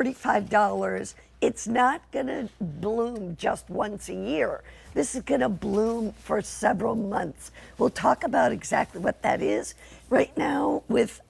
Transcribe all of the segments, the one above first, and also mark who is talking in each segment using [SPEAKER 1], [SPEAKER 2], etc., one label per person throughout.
[SPEAKER 1] $35. It's not gonna bloom just once a year. This is gonna bloom for several months. We'll talk about exactly what that is right now with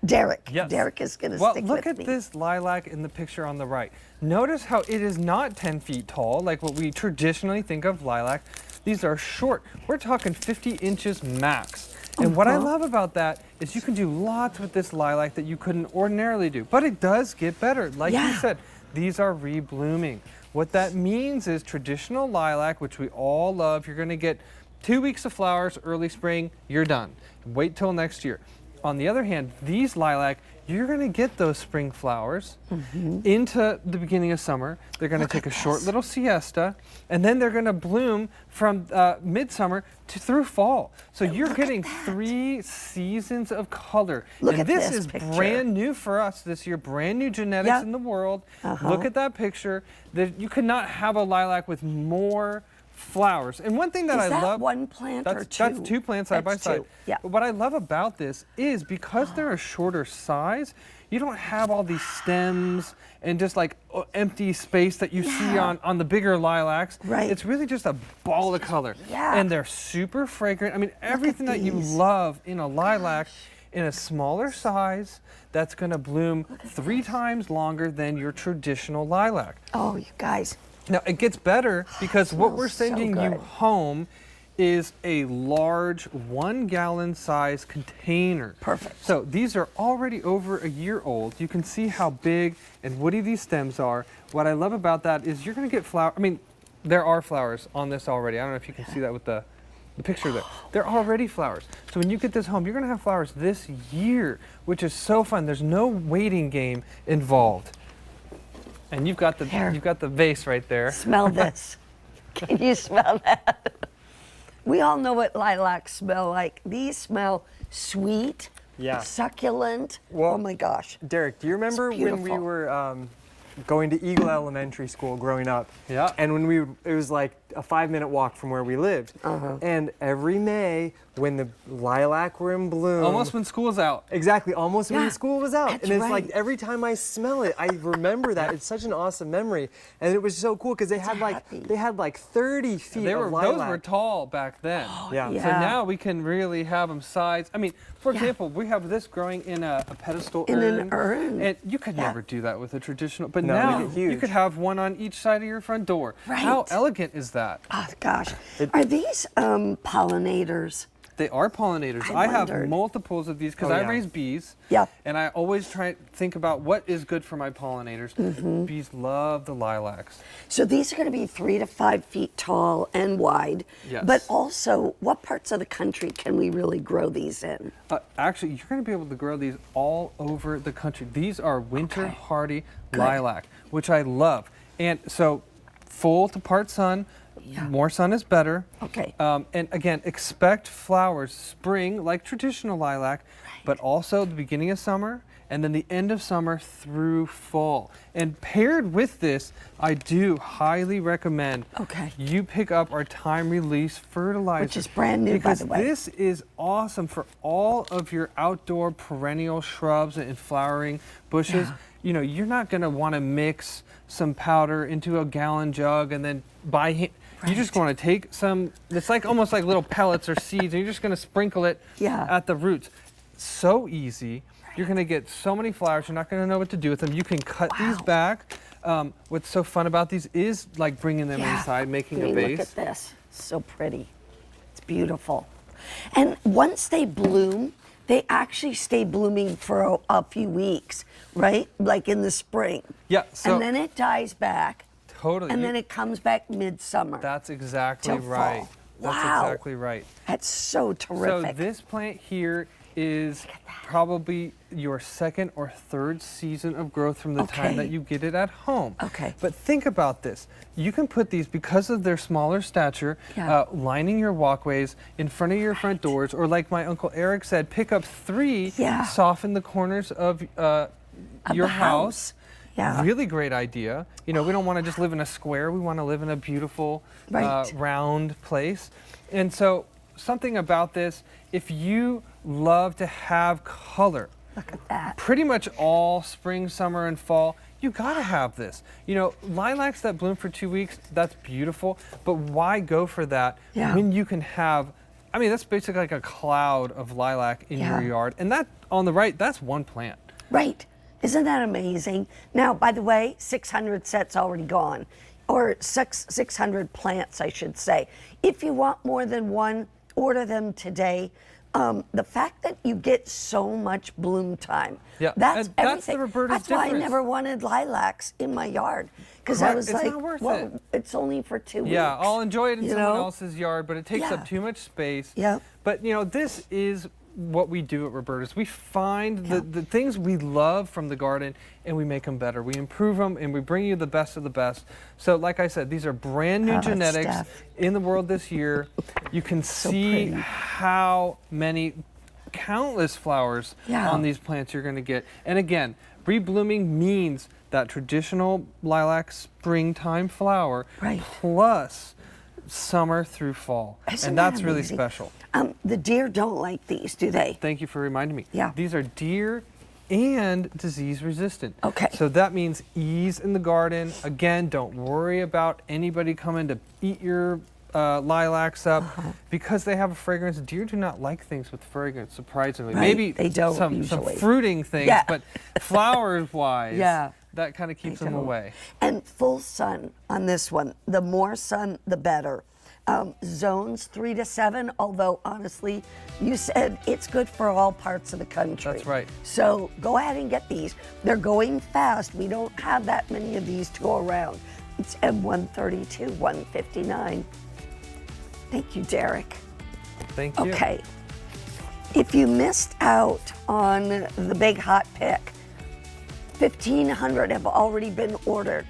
[SPEAKER 1] Derek.
[SPEAKER 2] Yes.
[SPEAKER 1] Derek is gonna
[SPEAKER 2] Well,
[SPEAKER 1] stick
[SPEAKER 2] look
[SPEAKER 1] with
[SPEAKER 2] at
[SPEAKER 1] me.
[SPEAKER 2] this lilac in the picture on the right. Notice how it is not 10 feet tall, like what we traditionally think of lilac. These are short. We're talking 50 inches max. And what I love about that is you can do lots with this lilac that you couldn't ordinarily do. But it does get better. Like you said, these are reblooming. What that means is traditional lilac, which we all love, you're going to get 2 weeks of flowers early spring, you're done. Wait till next year. On the other hand, these lilac, you're going to get those spring flowers into the beginning of summer. They're going to take a short little siesta, and then they're going to bloom from midsummer through fall. So you're getting 3 seasons of color.
[SPEAKER 1] Look
[SPEAKER 2] and
[SPEAKER 1] at
[SPEAKER 2] this
[SPEAKER 1] this
[SPEAKER 2] is
[SPEAKER 1] picture.
[SPEAKER 2] brand new for us this year, brand new genetics in the world. Look at that picture. You could not have a lilac with more flowers. And one thing that I love,
[SPEAKER 1] one plant or two?
[SPEAKER 2] That's 2 plants side by side.
[SPEAKER 1] Yeah.
[SPEAKER 2] But what I love about this is because they're a shorter size, you don't have all these stems and just like empty space that you see on the bigger lilacs.
[SPEAKER 1] Right.
[SPEAKER 2] It's really just a ball of color.
[SPEAKER 1] Yeah.
[SPEAKER 2] And they're super fragrant. I mean, everything that you love in a lilac in a smaller size that's going to bloom 3 times longer than your traditional lilac.
[SPEAKER 1] Oh, you guys.
[SPEAKER 2] Now, it gets better because what we're sending you home is a large 1 gallon size container.
[SPEAKER 1] Perfect.
[SPEAKER 2] So these are already over a year old. You can see how big and woody these stems are. What I love about that is you're going to get flower. I mean, there are flowers on this already. I don't know if you can see that with the picture there. There are already flowers. So when you get this home, you're going to have flowers this year, which is so fun. There's no waiting game involved. And you've got the vase right there.
[SPEAKER 1] Smell this. Can you smell that? We all know what lilacs smell like. These smell sweet, succulent.
[SPEAKER 3] Well,
[SPEAKER 1] oh my gosh.
[SPEAKER 3] Derek, do you remember when we were going to Eagle Elementary School growing up?
[SPEAKER 2] Yeah.
[SPEAKER 3] And it was like a 5-minute walk from where we lived. And every May, when the lilac were in bloom.
[SPEAKER 2] Almost when school's out.
[SPEAKER 3] Exactly, almost when school was out.
[SPEAKER 1] That's
[SPEAKER 3] and it's
[SPEAKER 1] right.
[SPEAKER 3] like every time I smell it, I remember that. It's such an awesome memory. And it was so cool because they had like 30 feet of lilac.
[SPEAKER 2] Those were tall back then.
[SPEAKER 3] Yeah.
[SPEAKER 2] So now we can really have them sized. I mean, for example, we have this growing in a pedestal urn.
[SPEAKER 1] In an urn.
[SPEAKER 2] And you could never do that with a traditional, but
[SPEAKER 3] No,
[SPEAKER 2] now
[SPEAKER 3] they get huge.
[SPEAKER 2] you could have one on each side of your front door.
[SPEAKER 1] Right.
[SPEAKER 2] How elegant is that?
[SPEAKER 1] Oh gosh. Are these pollinators?
[SPEAKER 2] They are pollinators. I have multiples of these because I raise bees.
[SPEAKER 1] Yeah.
[SPEAKER 2] And I always try to think about what is good for my pollinators. Bees love the lilacs.
[SPEAKER 1] So these are going to be 3 to 5 feet tall and wide.
[SPEAKER 2] Yes.
[SPEAKER 1] But also, what parts of the country can we really grow these in?
[SPEAKER 2] Actually, you're going to be able to grow these all over the country. These are winter hardy lilac, which I love. And so full to part sun. More sun is better.
[SPEAKER 1] Okay.
[SPEAKER 2] And again, expect flowers spring like traditional lilac, but also the beginning of summer and then the end of summer through fall. And paired with this, I do highly recommend you pick up our time release fertilizer.
[SPEAKER 1] Which is brand new, by the way.
[SPEAKER 2] Because this is awesome for all of your outdoor perennial shrubs and flowering bushes. You know, you're not going to want to mix some powder into a gallon jug and then buy hand. You just want to take some, it's like almost like little pellets or seeds, and you're just going to sprinkle it at the roots. So easy. You're going to get so many flowers, you're not going to know what to do with them. You can cut these back. What's so fun about these is like bringing them inside, making a vase.
[SPEAKER 1] Look at this. So pretty. It's beautiful. And once they bloom, they actually stay blooming for a few weeks, right? Like in the spring.
[SPEAKER 2] Yeah. So
[SPEAKER 1] and then it dies back.
[SPEAKER 2] Totally.
[SPEAKER 1] And then it comes back midsummer.
[SPEAKER 2] That's exactly
[SPEAKER 1] till
[SPEAKER 2] right.
[SPEAKER 1] fall.
[SPEAKER 2] That's
[SPEAKER 1] Wow.
[SPEAKER 2] exactly right.
[SPEAKER 1] That's so terrific.
[SPEAKER 2] So this plant here is probably your 2nd or 3rd season of growth from the time that you get it at home.
[SPEAKER 1] Okay.
[SPEAKER 2] But think about this. You can put these, because of their smaller stature, lining your walkways in front of your front doors, or like my Uncle Eric said, pick up 3, soften the corners of your house. Yeah. Really great idea. You know, we don't want to just live in a square. We want to live in a beautiful, round place. And so something about this, if you love to have color,
[SPEAKER 1] Look at that.
[SPEAKER 2] pretty much all spring, summer, and fall, you gotta have this. You know, lilacs that bloom for 2 weeks, that's beautiful, but why go for that when you can have, I mean, that's basically like a cloud of lilac in your yard. And that, on the right, that's one plant.
[SPEAKER 1] Right. Isn't that amazing? Now, by the way, 600 sets already gone, or 600 plants, I should say. If you want more than one, order them today. The fact that you get so much bloom time, that's everything.
[SPEAKER 2] the Roberta's
[SPEAKER 1] That's why I
[SPEAKER 2] difference.
[SPEAKER 1] never wanted lilacs in my yard, because I was
[SPEAKER 2] It's
[SPEAKER 1] like,
[SPEAKER 2] not worth
[SPEAKER 1] well,
[SPEAKER 2] it.
[SPEAKER 1] it's only for 2 weeks.
[SPEAKER 2] Yeah, I'll enjoy it in
[SPEAKER 1] you
[SPEAKER 2] someone
[SPEAKER 1] know?
[SPEAKER 2] else's yard, but it takes up too much space.
[SPEAKER 1] Yeah.
[SPEAKER 2] But you know, this is what we do at Roberta's. We find the things we love from the garden and we make them better. We improve them and we bring you the best of the best. So like I said, these are brand new genetics in the world this year. You can see how many countless flowers on these plants you're going to get. And again, reblooming means that traditional lilac springtime flower plus summer through fall.
[SPEAKER 1] Isn't
[SPEAKER 2] and
[SPEAKER 1] that
[SPEAKER 2] that's really
[SPEAKER 1] amazing?
[SPEAKER 2] special.
[SPEAKER 1] The deer don't like these, do they?
[SPEAKER 2] Thank you for reminding me.
[SPEAKER 1] Yeah.
[SPEAKER 2] These are deer and disease resistant.
[SPEAKER 1] Okay.
[SPEAKER 2] So that means ease in the garden. Again, don't worry about anybody coming to eat your lilacs up because they have a fragrance. Deer do not like things with fragrance, surprisingly.
[SPEAKER 1] Right.
[SPEAKER 2] Maybe
[SPEAKER 1] they don't
[SPEAKER 2] some
[SPEAKER 1] usually.
[SPEAKER 2] fruiting things, but flowers wise, that kind of keeps them
[SPEAKER 1] don't.
[SPEAKER 2] away.
[SPEAKER 1] And full sun on this one. The more sun, the better. Zones 3 to 7, although honestly, you said it's good for all parts of the country.
[SPEAKER 2] That's right.
[SPEAKER 1] So go ahead and get these. They're going fast. We don't have that many of these to go around. It's M132, 159. Thank you, Derek.
[SPEAKER 2] Thank you.
[SPEAKER 1] Okay. If you missed out on the big hot pick, 1,500 have already been ordered.